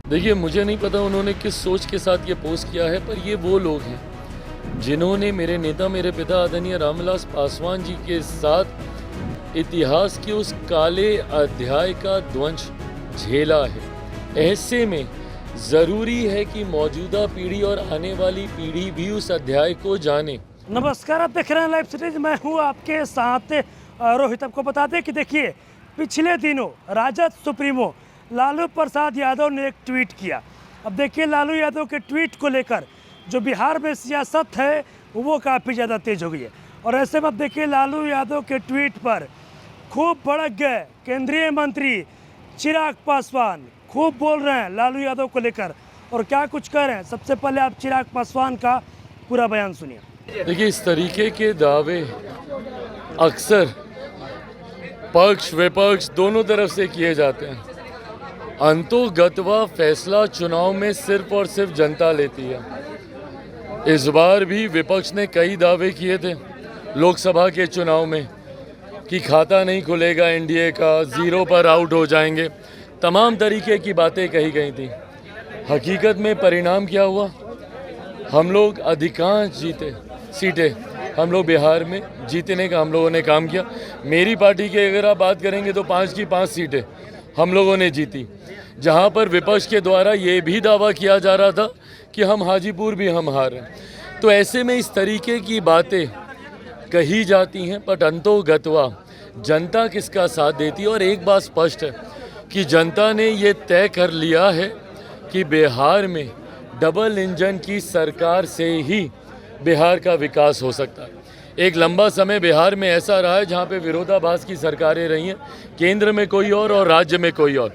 देखिए, मुझे नहीं पता उन्होंने किस सोच के साथ ये पोस्ट किया है, पर ये वो लोग हैं जिन्होंने मेरे नेता, मेरे पिता आदरणीय रामविलास पासवान जी के साथ इतिहास के उस काले अध्याय का ध्वंस झेला है। ऐसे में ज़रूरी है कि मौजूदा पीढ़ी और आने वाली पीढ़ी भी उस अध्याय को जाने। नमस्कार, आप देख रहे हैं लाइव सिटीज। मैं हूं आपके साथ रोहित। आपको बता दें कि देखिए, पिछले दिनों राजद सुप्रीमो लालू प्रसाद यादव ने एक ट्वीट किया। अब देखिए, लालू यादव के ट्वीट को लेकर जो बिहार में सियासत है वो काफ़ी ज़्यादा तेज हो गई है। और ऐसे में अब देखिए, लालू यादव के ट्वीट पर खूब भड़क गए केंद्रीय मंत्री चिराग पासवान। खूब बोल रहे हैं लालू यादव को लेकर, और क्या कुछ कह रहे हैं। सबसे पहले आप चिराग पासवान का पूरा बयान सुनिए। देखिए, इस तरीके के दावे अक्सर पक्ष विपक्ष दोनों तरफ से किए जाते हैं। अंतोगत्वा फैसला चुनाव में सिर्फ और सिर्फ जनता लेती है। इस बार भी विपक्ष ने कई दावे किए थे लोकसभा के चुनाव में कि खाता नहीं खुलेगा एनडीए का, जीरो पर आउट हो जाएंगे, तमाम तरीके की बातें कही गई थी। हकीकत में परिणाम क्या हुआ? हम लोग अधिकांश जीते सीटें, हम लोग बिहार में जीतने का हम लोगों ने काम किया। मेरी पार्टी की अगर आप बात करेंगे तो 5 की 5 सीटें हम लोगों ने जीती, जहां पर विपक्ष के द्वारा ये भी दावा किया जा रहा था कि हम हाजीपुर भी हम हार हैं। तो ऐसे में इस तरीके की बातें कही जाती हैं, पर अंतोगत्वा जनता किसका साथ देती है। और एक बात स्पष्ट है कि जनता ने ये तय कर लिया है कि बिहार में डबल इंजन की सरकार से ही बिहार का विकास हो सकता है। एक लंबा समय बिहार में ऐसा रहा है जहाँ पे विरोधाभास की सरकारें रही हैं, केंद्र में कोई और राज्य में कोई और।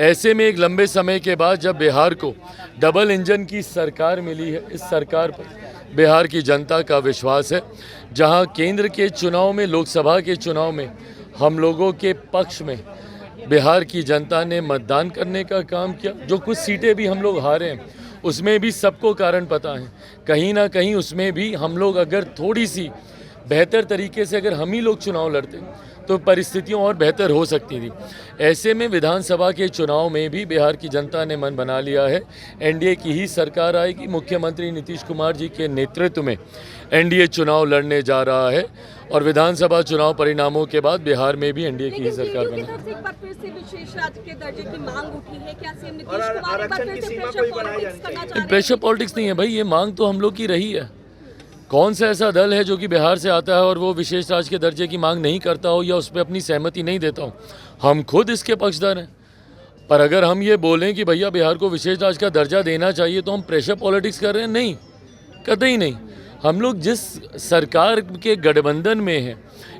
ऐसे में एक लंबे समय के बाद जब बिहार को डबल इंजन की सरकार मिली है, इस सरकार पर बिहार की जनता का विश्वास है। जहाँ केंद्र के चुनाव में, लोकसभा के चुनाव में हम लोगों के पक्ष में बिहार की जनता ने मतदान करने का काम किया। जो कुछ सीटें भी हम लोग हारे हैं उसमें भी सबको कारण पता है। कहीं ना कहीं उसमें भी हम लोग अगर थोड़ी सी बेहतर तरीके से अगर हम ही लोग चुनाव लड़ते तो परिस्थितियां और बेहतर हो सकती थी। ऐसे में विधानसभा के चुनाव में भी बिहार की जनता ने मन बना लिया है, एनडीए की ही सरकार आएगी। मुख्यमंत्री नीतीश कुमार जी के नेतृत्व में एनडीए चुनाव लड़ने जा रहा है, और विधानसभा चुनाव परिणामों के बाद बिहार में भी एनडीए की ही सरकार बनेगी। प्रेशर पॉलिटिक्स नहीं है भाई, ये मांग तो हम लोग की रही है। कौन सा ऐसा दल है जो कि बिहार से आता है और वो विशेष राज्य के दर्जे की मांग नहीं करता हो या उस पर अपनी सहमति नहीं देता हो? हम खुद इसके पक्षधर हैं। पर अगर हम ये बोलें कि भैया बिहार को विशेष राज्य का दर्जा देना चाहिए तो हम प्रेशर पॉलिटिक्स कर रहे हैं? नहीं, कतई नहीं। हम लोग जिस सरकार के गठबंधन में हैं,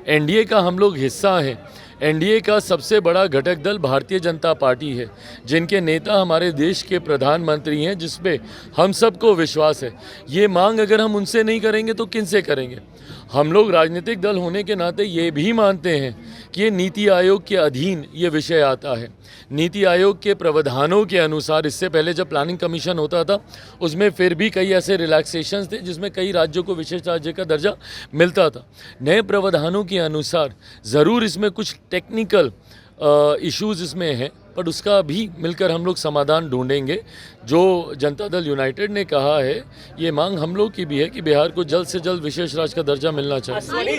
एनडीए का हम लोग हिस्सा हैं। एनडीए का सबसे बड़ा घटक दल भारतीय जनता पार्टी है, जिनके नेता हमारे देश के प्रधानमंत्री हैं, जिसपे हम सबको विश्वास है। ये मांग अगर हम उनसे नहीं करेंगे तो किन से करेंगे? हम लोग राजनीतिक दल होने के नाते ये भी मानते हैं कि ये नीति आयोग के अधीन ये विषय आता है। नीति आयोग के प्रावधानों के अनुसार इससे पहले जब प्लानिंग कमीशन होता था उसमें फिर भी कई ऐसे रिलैक्सेशंस थे जिसमें कई राज्यों को विशेष राज्य का दर्जा मिलता था। नए प्रावधानों के अनुसार ज़रूर इसमें कुछ टेक्निकल इश्यूज़ इसमें हैं, पर उसका भी मिलकर हम लोग समाधान ढूंढेंगे। जो जनता दल यूनाइटेड ने कहा है, ये मांग हम लोग की भी है कि बिहार को जल्द से जल्द विशेष राज्य का दर्जा मिलना चाहिए। अश्वनी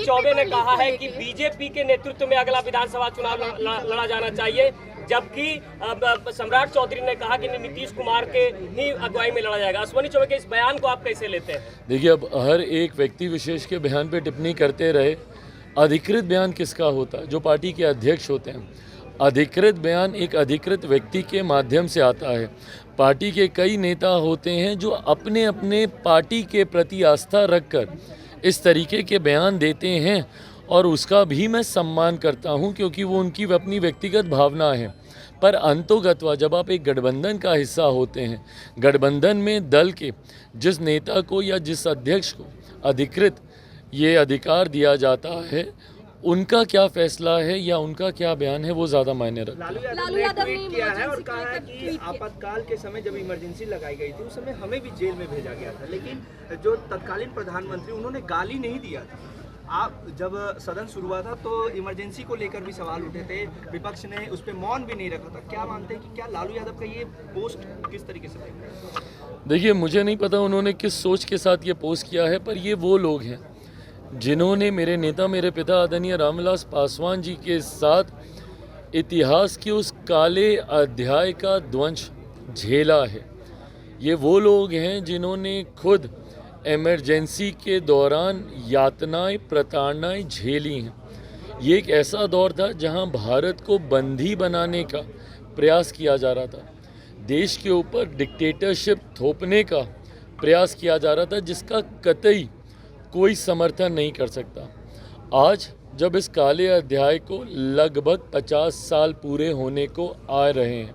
चौबे ने कहा है कि बीजेपी के नेतृत्व में अगला विधानसभा चुनाव लड़ा जाना चाहिए, जबकि सम्राट चौधरी ने कहा कि नीतीश कुमार के ही अगुवाई में लड़ा जाएगा। अश्वनी चौबे के इस बयान को आप कैसे लेते हैं? देखिए, अब हर एक व्यक्ति विशेष के बयान पे टिप्पणी करते रहे। अधिकृत बयान किसका होता है? जो पार्टी के अध्यक्ष होते हैं। अधिकृत बयान एक अधिकृत व्यक्ति के माध्यम से आता है। पार्टी के कई नेता होते हैं जो अपने अपने पार्टी के प्रति आस्था रखकर इस तरीके के बयान देते हैं, और उसका भी मैं सम्मान करता हूं, क्योंकि वो उनकी अपनी व्यक्तिगत भावना है। पर अंतोगत्वा जब आप एक गठबंधन का हिस्सा होते हैं, गठबंधन में दल के जिस नेता को या जिस अध्यक्ष को अधिकृत ये अधिकार दिया जाता है, उनका क्या फैसला है या उनका क्या बयान है वो ज़्यादा मायने रखता है। लालू यादव ने ट्वीट किया है और कहा है कि आपातकाल के समय जब इमरजेंसी लगाई गई थी उस समय हमें भी जेल में भेजा गया था, लेकिन जो तत्कालीन प्रधानमंत्री उन्होंने गाली नहीं दिया था। आप जब सदन शुरू हुआ था तो इमरजेंसी को लेकर भी सवाल उठे थे, विपक्ष ने उस पर मौन भी नहीं रखा था। क्या मानते हैं कि क्या लालू यादव का ये पोस्ट किस तरीके से देख रहे हैं? देखिए, मुझे नहीं पता उन्होंने किस सोच के साथ ये पोस्ट किया है, पर ये वो लोग हैं जिन्होंने मेरे नेता, मेरे पिता आदरणीय रामविलास पासवान जी के साथ इतिहास के उस काले अध्याय का ध्वंस झेला है। ये वो लोग हैं जिन्होंने खुद इमरजेंसी के दौरान यातनाएं, प्रताड़नाएं झेली हैं। ये एक ऐसा दौर था जहां भारत को बंदी बनाने का प्रयास किया जा रहा था, देश के ऊपर डिक्टेटरशिप थोपने का प्रयास किया जा रहा था, जिसका कतई कोई समर्थन नहीं कर सकता। आज जब इस काले अध्याय को लगभग 50 साल पूरे होने को आ रहे हैं,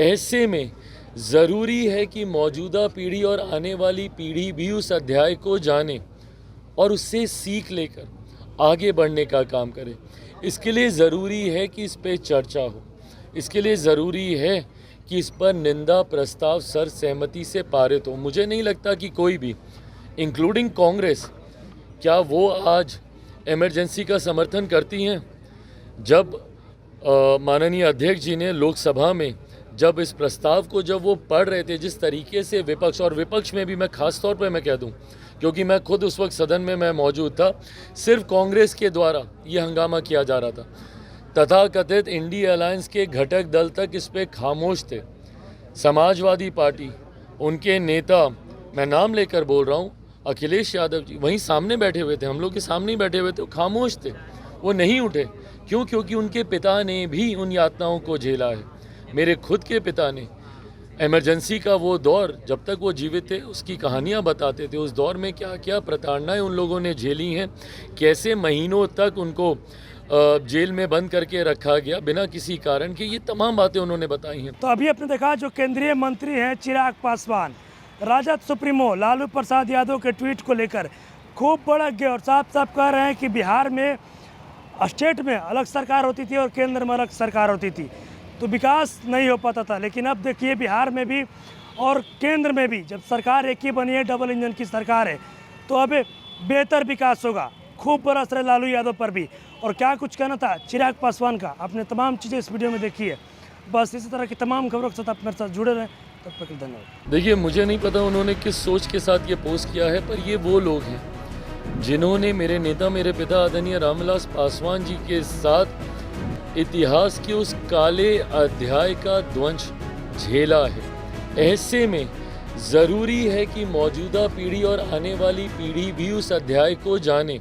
ऐसे में ज़रूरी है कि मौजूदा पीढ़ी और आने वाली पीढ़ी भी उस अध्याय को जाने और उससे सीख लेकर आगे बढ़ने का काम करे। इसके लिए ज़रूरी है कि इस पे चर्चा हो, इसके लिए ज़रूरी है कि इस पर निंदा प्रस्ताव सर्वसहमति से पारित हो। मुझे नहीं लगता कि कोई भी, इंक्लूडिंग कांग्रेस, क्या वो आज इमरजेंसी का समर्थन करती हैं। जब माननीय अध्यक्ष जी ने लोकसभा में जब इस प्रस्ताव को जब वो पढ़ रहे थे, जिस तरीके से विपक्ष, और विपक्ष में भी मैं ख़ास तौर पे मैं कह दूं क्योंकि मैं खुद उस वक्त सदन में मैं मौजूद था, सिर्फ कांग्रेस के द्वारा ये हंगामा किया जा रहा था। तथाकथित इंडिया अलायंस के घटक दल तक इस पे खामोश थे। समाजवादी पार्टी, उनके नेता, मैं नाम लेकर बोल रहा हूँ, अखिलेश यादव जी वहीं सामने बैठे हुए थे, हम लोग के सामने ही बैठे हुए थे, वो खामोश थे, वो नहीं उठे। क्यों? क्योंकि उनके पिता ने भी उन यातनाओं को झेला है। मेरे खुद के पिता ने इमरजेंसी का वो दौर, जब तक वो जीवित थे, उसकी कहानियाँ बताते थे। उस दौर में क्या क्या प्रताड़नाएं उन लोगों ने झेली हैं, कैसे महीनों तक उनको जेल में बंद करके रखा गया बिना किसी कारण के, ये तमाम बातें उन्होंने बताई हैं। तो अभी आपने देखा जो केंद्रीय मंत्री हैं चिराग पासवान राजद सुप्रीमो लालू प्रसाद यादव के ट्वीट को लेकर खूब भड़क गए और साफ साफ कह रहे हैं कि बिहार में स्टेट में अलग सरकार होती थी और केंद्र में अलग सरकार होती थी, तो विकास नहीं हो पाता था। लेकिन अब देखिए बिहार में भी और केंद्र में भी जब सरकार एक ही बनी है, डबल इंजन की सरकार है, तो अब बेहतर विकास होगा। खूब बरस रहे लालू यादव पर भी। और क्या कुछ कहना था चिराग पासवान का, आपने तमाम चीज़ें इस वीडियो में देखी है। बस इसी तरह की तमाम खबरों के साथ आप मेरे साथ जुड़े रहें। तब तक के लिए धन्यवाद। देखिए, मुझे नहीं पता उन्होंने किस सोच के साथ ये पोस्ट किया है, पर ये वो लोग हैं जिन्होंने मेरे नेता, मेरे पिता आदरणीय रामविलास पासवान जी के साथ इतिहास के उस काले अध्याय का ध्वंस झेला है। ऐसे में ज़रूरी है कि मौजूदा पीढ़ी और आने वाली पीढ़ी भी उस अध्याय को जाने